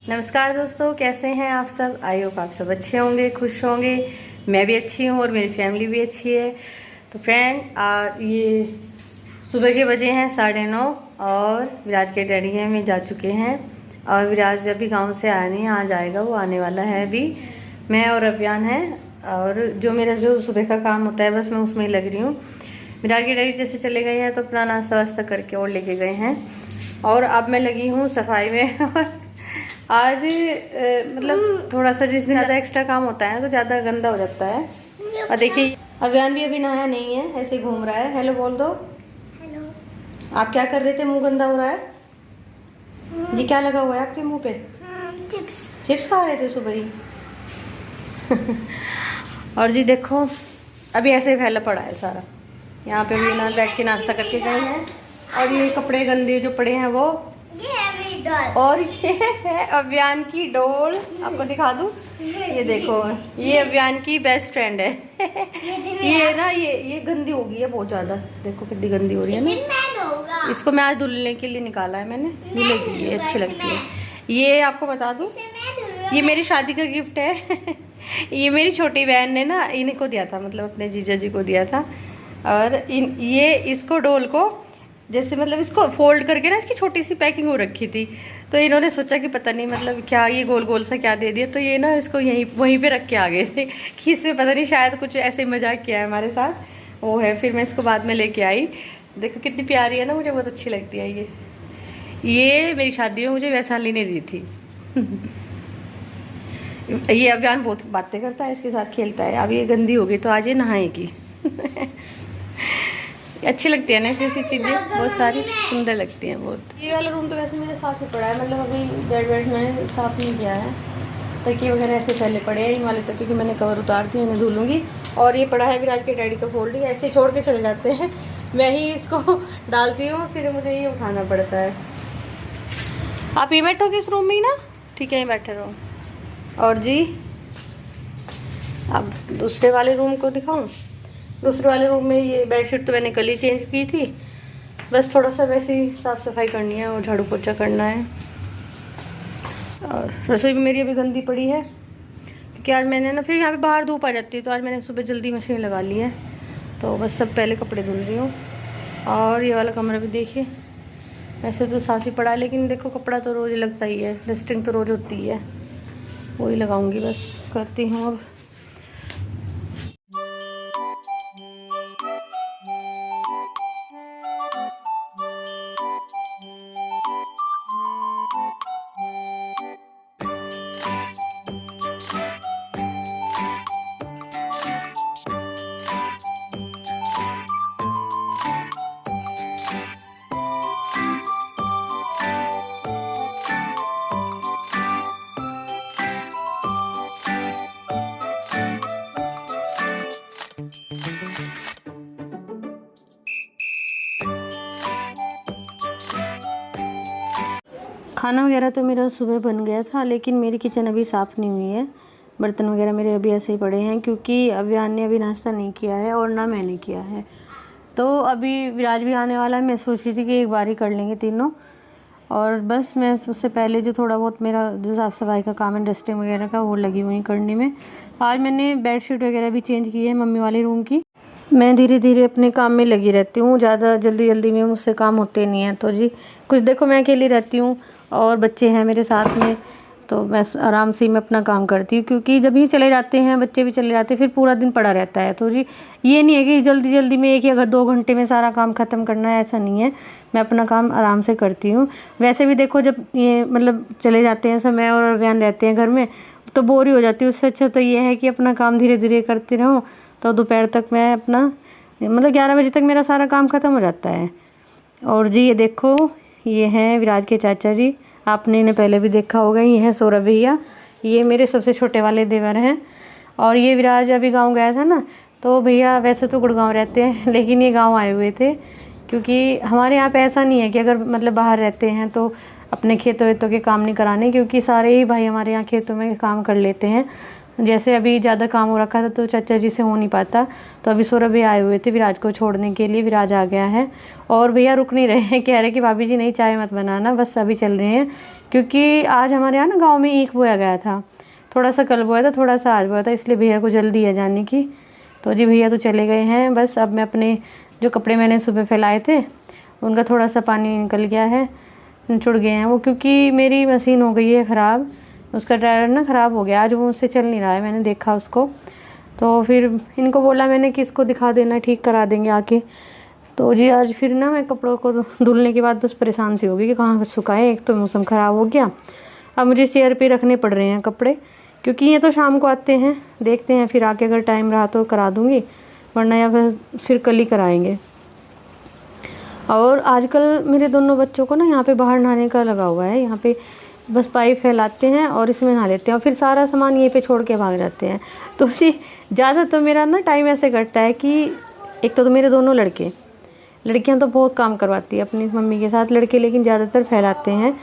नमस्कार दोस्तों, कैसे हैं आप सब। आई होप आप सब अच्छे होंगे, खुश होंगे। मैं भी अच्छी हूँ और मेरी फैमिली भी अच्छी है। तो फ्रेंड, ये सुबह के बजे हैं 9:30 और विराज के डैडी हैं में जा चुके हैं। और विराज अभी गांव से आया नहीं, आ जाएगा, वो आने वाला है अभी। मैं और अभियान है और जो मेरा जो सुबह का काम होता है बस मैं उसमें ही लग रही हूँ। विराज के डैडी जैसे चले गए हैं तो अपना नाश्ता वास्ता करके और लेके गए हैं और अब मैं लगी हूँ सफाई में। और आज मतलब थोड़ा सा जिस दिन ज़्यादा एक्स्ट्रा काम होता है तो ज़्यादा गंदा हो जाता है। और देखिए अभियान भी अभी नहाया नहीं है, ऐसे ही घूम रहा है। हेलो बोल दो। हेलो। आप क्या कर रहे थे? मुंह गंदा हो रहा है जी। क्या लगा हुआ है आपके मुंह पे? चिप्स। चिप्स खा रहे थे सुबह ही। और जी देखो अभी ऐसे ही फैला पड़ा है सारा। यहाँ पे भी ना बैठ के नाश्ता करके गए हैं। और ये कपड़े गंदे जो पड़े हैं वो, ये है मेरी डॉल। और ये है अभियान की डोल। आपको दिखा दूं, ये देखो, ये अभियान की बेस्ट फ्रेंड है। ये ना ये गंदी हो गई है बहुत ज्यादा। देखो कितनी गंदी हो रही है ना। इसको मैं आज धुलने के लिए निकाला है मैंने, धुलेगी, ये अच्छी लगती है। ये आपको बता दूं, ये मेरी शादी का गिफ्ट है। ये मेरी छोटी बहन ने ना इनको दिया था, मतलब अपने जीजा जी को दिया था। और ये इसको डोल को जैसे मतलब इसको फोल्ड करके ना इसकी छोटी सी पैकिंग हो रखी थी, तो इन्होंने सोचा कि पता नहीं मतलब क्या ये गोल गोल सा क्या दे दिया, तो ये ना इसको वहीं पे रख के आ गए थे कि इससे पता नहीं शायद कुछ ऐसे मजाक किया है हमारे साथ, वो है। फिर मैं इसको बाद में लेके आई। देखो कितनी प्यारी है ना, मुझे बहुत अच्छी लगती है ये मेरी शादी में मुझे वैशाली ने दी थी। ये अभियान बहुत बातें करता है, इसके साथ खेलता है। अब ये गंदी हो गई तो आज ये नहाएगी। अच्छी लगती है ना ऐसी ऐसी चीज़ें, बहुत सारी सुंदर लगती हैं बहुत। ये वाला रूम तो वैसे मेरे साथ ही पड़ा है, मतलब अभी बेड मैंने साफ़ नहीं किया है। तकिए वगैरह ऐसे फैले पड़े हैं इन वाले तकिए की, मैंने कवर उतार दिए, इन्हें धुलूंगी। और ये पड़ा है विराज के डैडी का फोल्डिंग, ऐसे छोड़ के चले जाते हैं, मैं ही इसको डालती हूँ, फिर मुझे ये उठाना पड़ता है। आप ये बैठोगे इस रूम में ही ना? ठीक है, ये बैठे रहो। और जी अब दूसरे वाले रूम को दिखाऊँ। दूसरे वाले रूम में ये बेडशीट तो मैंने कल ही चेंज की थी, बस थोड़ा सा वैसे ही साफ़ सफाई करनी है और झाड़ू पोछा करना है। और रसोई भी मेरी अभी गंदी पड़ी है क्योंकि आज मैंने ना, फिर यहाँ पे बाहर धूप आ जाती है तो आज मैंने सुबह जल्दी मशीन लगा ली है, तो बस सब पहले कपड़े धुल रही हूँ। और ये वाला कमरा भी देखिए, वैसे तो साफ़ ही पड़ा है लेकिन देखो कपड़ा तो रोज़ लगता ही है, डस्टिंग तो रोज़ होती है, वही लगाऊंगी, बस करती हूँ अब। खाना वगैरह तो मेरा सुबह बन गया था, लेकिन मेरी किचन अभी साफ़ नहीं हुई है। बर्तन वगैरह मेरे अभी ऐसे ही पड़े हैं क्योंकि अभियान ने अभी नाश्ता नहीं किया है और ना मैंने किया है। तो अभी विराज भी आने वाला है, मैं सोच रही थी कि एक बार ही कर लेंगे तीनों। और बस मैं उससे पहले जो थोड़ा बहुत मेरा जो साफ़ सफाई का काम है, डस्टिंग वगैरह का, वो लगी हुई करने में। आज मैंने बेडशीट वगैरह भी चेंज की है मम्मी वाली रूम की। मैं धीरे धीरे अपने काम में लगी रहती हूँ, ज़्यादा जल्दी जल्दी में मुझसे काम होते नहीं हैं। तो जी कुछ देखो मैं अकेली रहती हूँ और बच्चे हैं मेरे साथ में, तो मैं आराम से मैं अपना काम करती हूँ क्योंकि जब ये चले जाते हैं, बच्चे भी चले जाते हैं, फिर पूरा दिन पड़ा रहता है। तो जी ये नहीं है कि जल्दी जल्दी में 1 या 2 घंटे में सारा काम ख़त्म करना है, ऐसा नहीं है। मैं अपना काम आराम से करती हूँ। वैसे भी देखो जब ये मतलब चले जाते हैं समय और अभियान रहते हैं घर में तो बोर ही हो जाती हूँ। उससे अच्छा तो ये है कि अपना काम धीरे धीरे करती रहूँ, तो दोपहर तक मैं अपना मतलब 11 बजे तक मेरा सारा काम ख़त्म हो जाता है। और जी ये देखो, ये हैं विराज के चाचा जी, आपने इन्हें पहले भी देखा होगा। ये हैं सौरभ भैया, ये मेरे सबसे छोटे वाले देवर हैं। और ये विराज अभी गांव गया था ना, तो भैया वैसे तो गुड़गांव रहते हैं लेकिन ये गांव आए हुए थे क्योंकि हमारे यहाँ पे ऐसा नहीं है कि अगर मतलब बाहर रहते हैं तो अपने खेतों वेतों के काम नहीं कराने, क्योंकि सारे ही भाई हमारे यहाँ खेतों में काम कर लेते हैं। जैसे अभी ज़्यादा काम हो रखा था तो चाचा जी से हो नहीं पाता, तो अभी सौरभ भैया आए हुए थे विराज को छोड़ने के लिए। विराज आ गया है और भैया रुक नहीं रहे हैं, कह रहे कि भाभी जी नहीं चाय मत बनाना, बस अभी चल रहे हैं। क्योंकि आज हमारे यहाँ ना गाँव में ईख बोया गया था, थोड़ा सा कल बोया था, थोड़ा सा आज बोया था, इसलिए भैया को जल्दी है जाने की। तो जी भैया तो चले गए हैं। बस अब मैं अपने जो कपड़े मैंने सुबह फैलाए थे उनका थोड़ा सा पानी निकल गया है, छुड़ गए हैं वो, क्योंकि मेरी मशीन हो गई है ख़राब, उसका ड्रायर ना ख़राब हो गया, आज वो उससे चल नहीं रहा है, मैंने देखा उसको। तो फिर इनको बोला मैंने कि इसको दिखा देना, ठीक करा देंगे आके। तो जी आज फिर ना मैं कपड़ों को धुलने के बाद बस परेशान सी हो गई कि कहाँ सुखाए, एक तो मौसम ख़राब हो गया। अब मुझे चेयर पे रखने पड़ रहे हैं कपड़े, क्योंकि ये तो शाम को आते हैं, देखते हैं फिर आके अगर टाइम रहा तो करा दूँगी, वरना या फिर कल ही कराएँगे। और आजकल मेरे दोनों बच्चों को ना यहाँ पे बाहर नहाने का लगा हुआ है, यहाँ पे बस पाइप फैलाते हैं और इसमें नहा लेते हैं और फिर सारा सामान यहीं पे छोड़ के भाग जाते हैं। तो जी ज़्यादा तो मेरा ना टाइम ऐसे कटता है कि एक तो मेरे दोनों लड़कियां तो बहुत काम करवाती है अपनी मम्मी के साथ, लड़के लेकिन ज़्यादातर फैलाते हैं।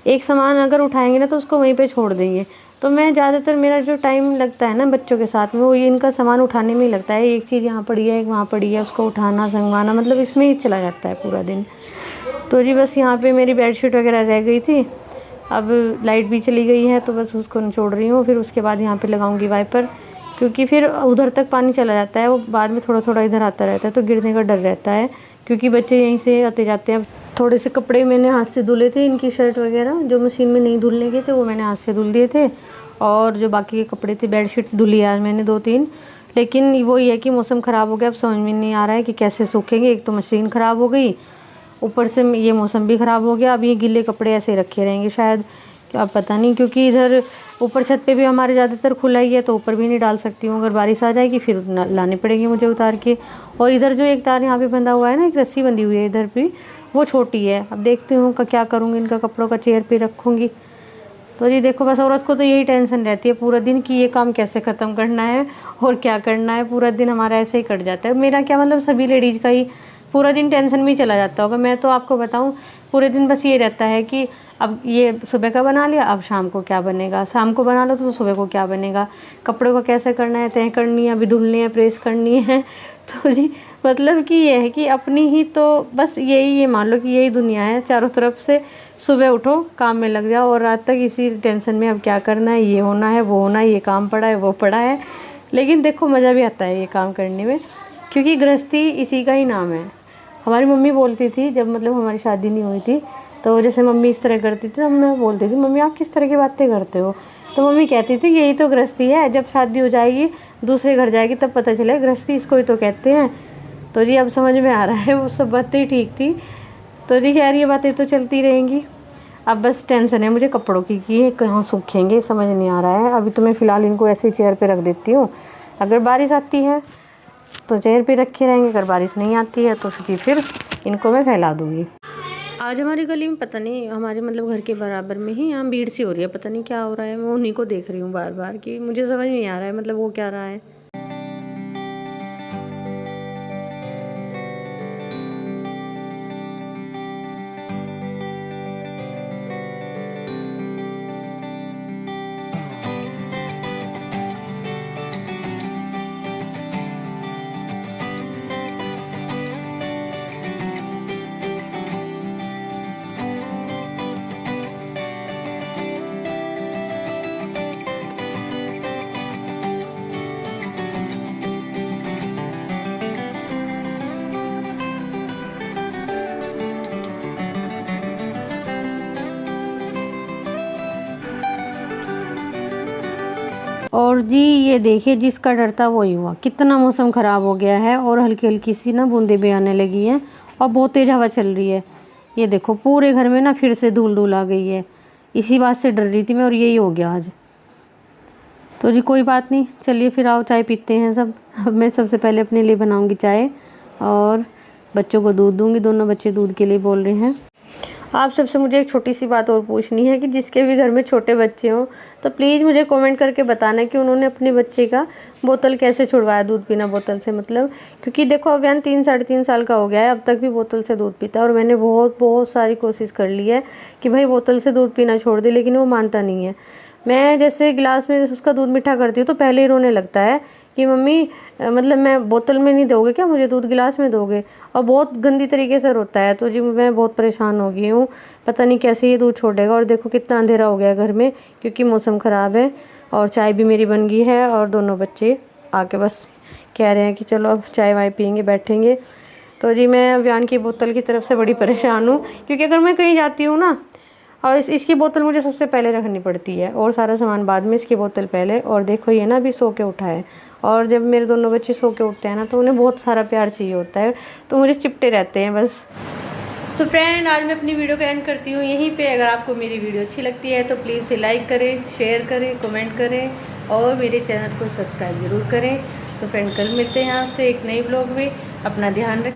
एक सामान अगर उठाएंगे ना तो उसको वहीं पे छोड़ देंगे, तो मैं ज़्यादातर मेरा जो टाइम लगता है ना बच्चों के साथ में वो ये इनका सामान उठाने में ही लगता है। एक चीज़ यहाँ पड़ी है, एक वहाँ पड़ी है, उसको उठाना संगवाना, मतलब इसमें ही चला जाता है पूरा दिन। तो जी बस यहाँ पे मेरी बेडशीट वगैरह रह गई थी, अब लाइट भी चली गई है तो बस उसको निचोड़ रही हूँ। फिर उसके बाद यहाँ पे लगाऊंगी वाइपर, क्योंकि फिर उधर तक पानी चला जाता है, वो बाद में थोड़ा थोड़ा इधर आता रहता है तो गिरने का डर रहता है, क्योंकि बच्चे यहीं से आते जाते हैं। थोड़े से कपड़े मैंने हाथ से धुले थे, इनकी शर्ट वगैरह जो मशीन में नहीं धुलने के थे वो मैंने हाथ से धुल दिए थे, और जो बाकी के कपड़े थे बेडशीट धुली आज मैंने 2-3। लेकिन वो ये है कि मौसम ख़राब हो गया, अब समझ में नहीं आ रहा है कि कैसे सूखेंगे। एक तो मशीन ख़राब हो गई, ऊपर से ये मौसम भी ख़राब हो गया, अब ये गीले कपड़े ऐसे रखे रहेंगे शायद, अब पता नहीं, क्योंकि इधर ऊपर छत पे भी हमारे ज़्यादातर खुला ही है तो ऊपर भी नहीं डाल सकती हूँ, अगर बारिश आ जाएगी फिर लाने पड़ेंगे मुझे उतार के। और इधर जो एक तार यहाँ पे बंधा हुआ है ना, एक रस्सी बंधी हुई है इधर भी, वो छोटी है, अब देखती हूँ क्या करूँगी, इनका कपड़ों का चेयर पे रखूँगी। तो जी देखो बस औरत को तो यही टेंशन रहती है पूरा दिन कि ये काम कैसे ख़त्म करना है और क्या करना है, पूरा दिन हमारा ऐसे ही कट जाता है। मेरा क्या मतलब सभी लेडीज़ का ही पूरा दिन टेंशन में ही चला जाता होगा। मैं तो आपको बताऊं पूरे दिन बस ये रहता है कि अब ये सुबह का बना लिया, अब शाम को क्या बनेगा, शाम को बना लो तो सुबह को क्या बनेगा, कपड़ों को कैसे करना है, तय करनी है, अभी धुलनी है, प्रेस करनी है। तो जी मतलब कि ये है कि अपनी ही तो बस यही ये मान लो कि यही दुनिया है चारों तरफ से। सुबह उठो काम में लग जाओ और रात तक इसी टेंशन में, अब क्या करना है, ये होना है, वो होना है, ये काम पड़ा है, वो पड़ा है। लेकिन देखो मज़ा भी आता है ये काम करने में, क्योंकि गृहस्थी इसी का ही नाम है। हमारी मम्मी बोलती थी जब मतलब हमारी शादी नहीं हुई थी, तो जैसे मम्मी इस तरह करती थी तो मैं बोलती थी मम्मी आप किस तरह की बातें करते हो, तो मम्मी कहती थी यही तो गृहस्थी है, जब शादी हो जाएगी दूसरे घर जाएगी तब पता चलेगा गृहस्थी इसको ही तो कहते हैं। तो जी अब समझ में आ रहा है, वो सब बातें ठीक थी। तो जी खैर ये बातें तो चलती रहेंगी। अब बस टेंशन है मुझे कपड़ों की कि कहाँ सूखेंगे, समझ नहीं आ रहा है। अभी तो मैं फ़िलहाल इनको ऐसे ही चेयर पे रख देती हूँ, अगर बारिश आती है तो चेयर पे रखे रहेंगे, अगर बारिश नहीं आती है तो फिर इनको मैं फैला दूँगी। आज हमारी गली में पता नहीं, हमारे मतलब घर के बराबर में ही यहाँ भीड़ सी हो रही है, पता नहीं क्या हो रहा है, मैं उन्हीं को देख रही हूँ बार बार कि मुझे समझ नहीं आ रहा है मतलब वो क्या रहा है। और जी ये देखिए जिसका डर था वही हुआ, कितना मौसम ख़राब हो गया है और हल्की हल्की सी ना बूंदें भी आने लगी हैं और बहुत तेज़ हवा चल रही है। ये देखो पूरे घर में ना फिर से धूल आ गई है, इसी बात से डर रही थी मैं और यही हो गया आज। तो जी कोई बात नहीं, चलिए फिर आओ चाय पीते हैं सब। अब मैं सबसे पहले अपने लिए बनाऊँगी चाय और बच्चों को दूध दूँगी, दोनों बच्चे दूध के लिए बोल रहे हैं। आप सबसे मुझे एक छोटी सी बात और पूछनी है कि जिसके भी घर में छोटे बच्चे हों तो प्लीज़ मुझे कमेंट करके बताना कि उन्होंने अपने बच्चे का बोतल कैसे छुड़वाया, दूध पीना बोतल से, मतलब क्योंकि देखो अभियान 3-3.5 साल का हो गया है, अब तक भी बोतल से दूध पीता है। और मैंने बहुत सारी कोशिश कर ली है कि भाई बोतल से दूध पीना छोड़ दे, लेकिन वो मानता नहीं है। मैं जैसे गिलास में जैसे उसका दूध मीठा करती हूँ तो पहले ही रोने लगता है कि मम्मी मतलब मैं बोतल में नहीं दोगे क्या, मुझे दूध गिलास में दोगे, और बहुत गंदी तरीके से रोता है। तो जी मैं बहुत परेशान हो गई हूँ, पता नहीं कैसे ये दूध छोड़ेगा। और देखो कितना अंधेरा हो गया घर में क्योंकि मौसम ख़राब है, और चाय भी मेरी बन गई है, और दोनों बच्चे आके बस कह रहे हैं कि चलो अब चाय वाय पियेंगे, बैठेंगे। तो जी मैं अभियान की बोतल की तरफ से बड़ी परेशान हूँ, क्योंकि अगर मैं कहीं जाती हूँ ना और इसकी बोतल मुझे सबसे पहले रखनी पड़ती है और सारा सामान बाद में, इसकी बोतल पहले। और देखो ये ना अभी सो के उठा है, और जब मेरे दोनों बच्चे सो के उठते हैं ना तो उन्हें बहुत सारा प्यार चाहिए होता है, तो मुझे चिपटे रहते हैं बस। तो फ्रेंड आज मैं अपनी वीडियो का एंड करती हूँ यहीं पे। अगर आपको मेरी वीडियो अच्छी लगती है तो प्लीज़ इसे लाइक करें, शेयर करें, कमेंट करें और मेरे चैनल को सब्सक्राइब ज़रूर करें। तो फ्रेंड कल मिलते हैं आपसे एक नई ब्लॉग में। अपना ध्यान रखें।